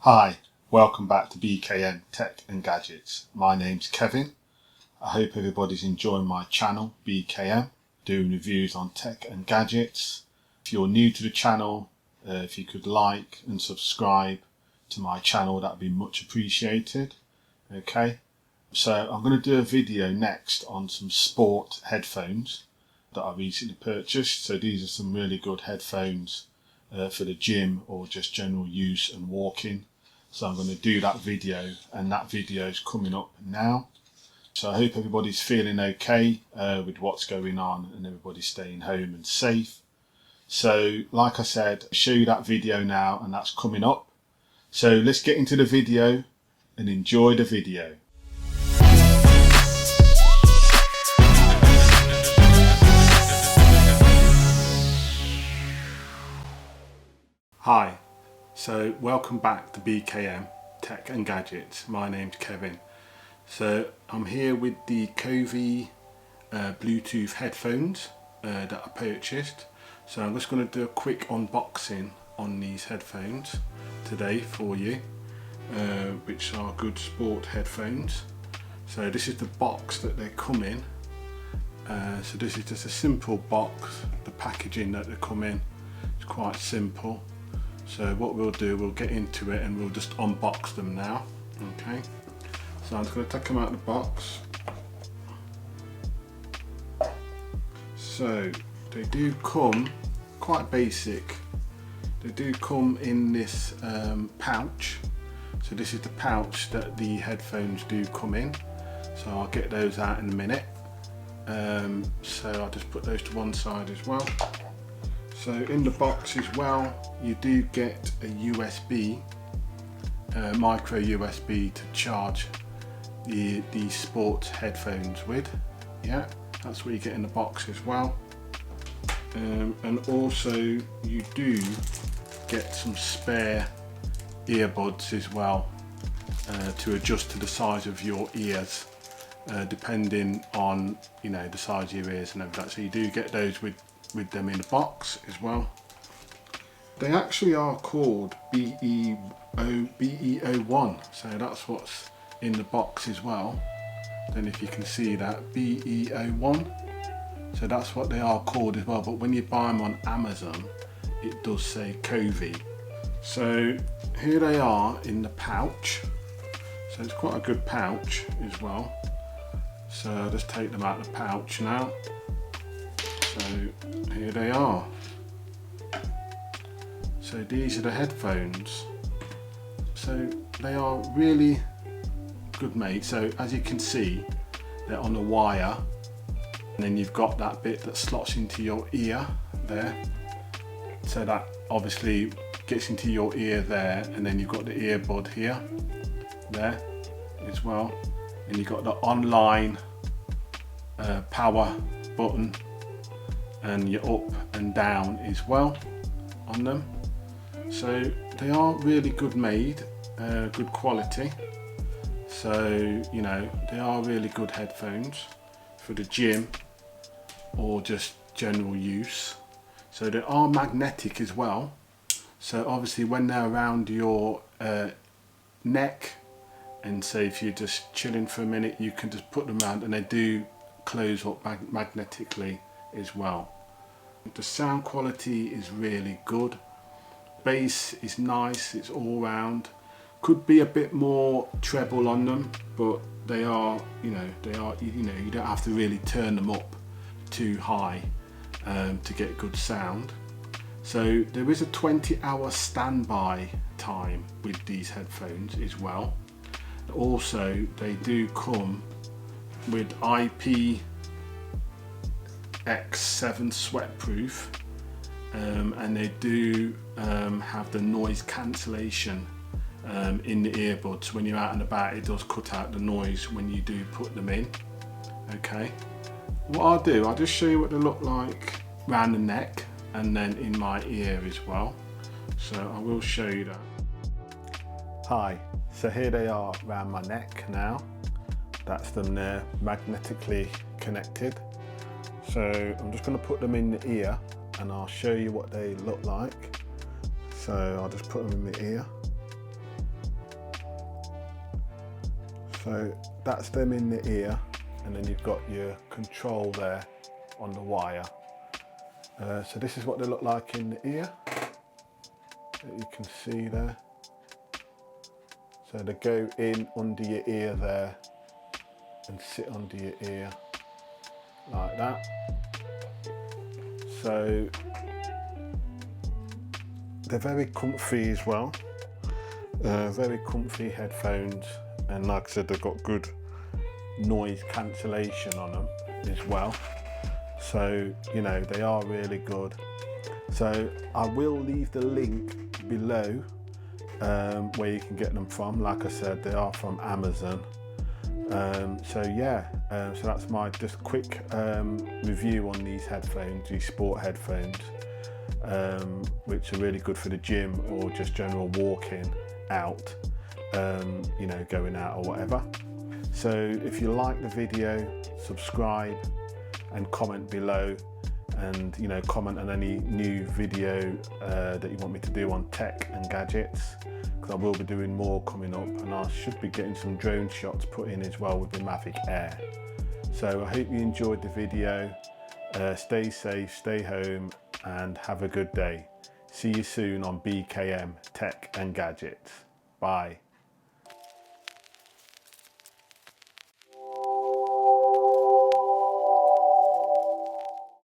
Hi, welcome back to BKM Tech and Gadgets. My name's Kevin. I hope everybody's enjoying my channel, BKM, doing reviews on tech and gadgets. If you're new to the channel, if you could like and subscribe to my channel, that would be much appreciated. Okay, so I'm going to do a video next on some sport headphones that I recently purchased. So these are some really good headphones for the gym or just general use and walking. So I'm going to do that video, and that video is coming up now. So I hope everybody's feeling okay with what's going on and everybody's staying home and safe. So like I said, I'll show you that video now, and that's coming up. So let's get into the video and enjoy the video. Hi, so welcome back to BKM Tech and Gadgets. My name's Kevin. So I'm here with the KOVEBBLE Bluetooth headphones that I purchased. So I'm just going to do a quick unboxing on these headphones today for you, which are good sport headphones. So this is the box that they come in. So this is just a simple box. The packaging that they come in is quite simple. So what we'll do, we'll get into it and we'll just unbox them now. Okay, so I'm just going to take them out of the box. So they do come quite basic. They do come in this pouch. So this is the pouch that the headphones do come in. So I'll get those out in a minute. So I'll just put those to one side as well. So in the box as well, you do get a USB, micro USB to charge the sports headphones with. Yeah, that's what you get in the box as well. And also you do get some spare earbuds as well to adjust to the size of your ears, depending on the size of your ears and everything. So you do get those with them in the box as well. They actually are called BE01, so that's what's in the box as well. Then if you can see that, BE01, so that's what they are called as well. But when you buy them on Amazon, it does say KOVEBBLE. So here they are in the pouch. So it's quite a good pouch as well. So I'll just take them out of the pouch now. So here they are. So these are the headphones. So they are really good made. So as you can see, they're on a wire, and then you've got that bit that slots into your ear there. So that obviously gets into your ear there, and then you've got the earbud here, there as well, and you've got the online power button and your up and down as well on them. So they are really good made, good quality. So they are really good headphones for the gym or just general use. So they are magnetic as well. So obviously when they're around your neck, and say if you're just chilling for a minute, you can just put them around and they do close up magnetically as well. The sound quality is really good. Bass is nice, it's all round. Could be a bit more treble on them, but they are, you don't have to really turn them up too high to get good sound. So there is a 20-hour standby time with these headphones as well. Also, they do come with IPX7 sweatproof, and they do have the noise cancellation in the earbuds. When you're out and about, it does cut out the noise when you do put them in. Okay, what I'll do, I'll just show you what they look like around the neck and then in my ear as well. So I will show you that. Hi, so here they are around my neck now. That's them there, magnetically connected. So I'm just going to put them in the ear and I'll show you what they look like. So I'll just put them in the ear. So that's them in the ear, and then you've got your control there on the wire. So this is what they look like in the ear, that you can see there. So they go in under your ear there and sit under your ear like that. So they're very comfy as well, very comfy headphones, and like I said, they've got good noise cancellation on them as well. So, you know, they are really good. So I will leave the link below where you can get them from. Like I said, they are from Amazon. So yeah, so that's my just quick review on these headphones, these sport headphones, which are really good for the gym or just general walking out, you know, going out or whatever. So if you like the video, subscribe and comment below, and you know, comment on any new video that you want me to do on tech and gadgets, because I will be doing more coming up, and I should be getting some drone shots put in as well with the Mavic Air. So I hope you enjoyed the video. Stay safe, stay home, and have a good day. See you soon on BKM Tech and Gadgets. Bye.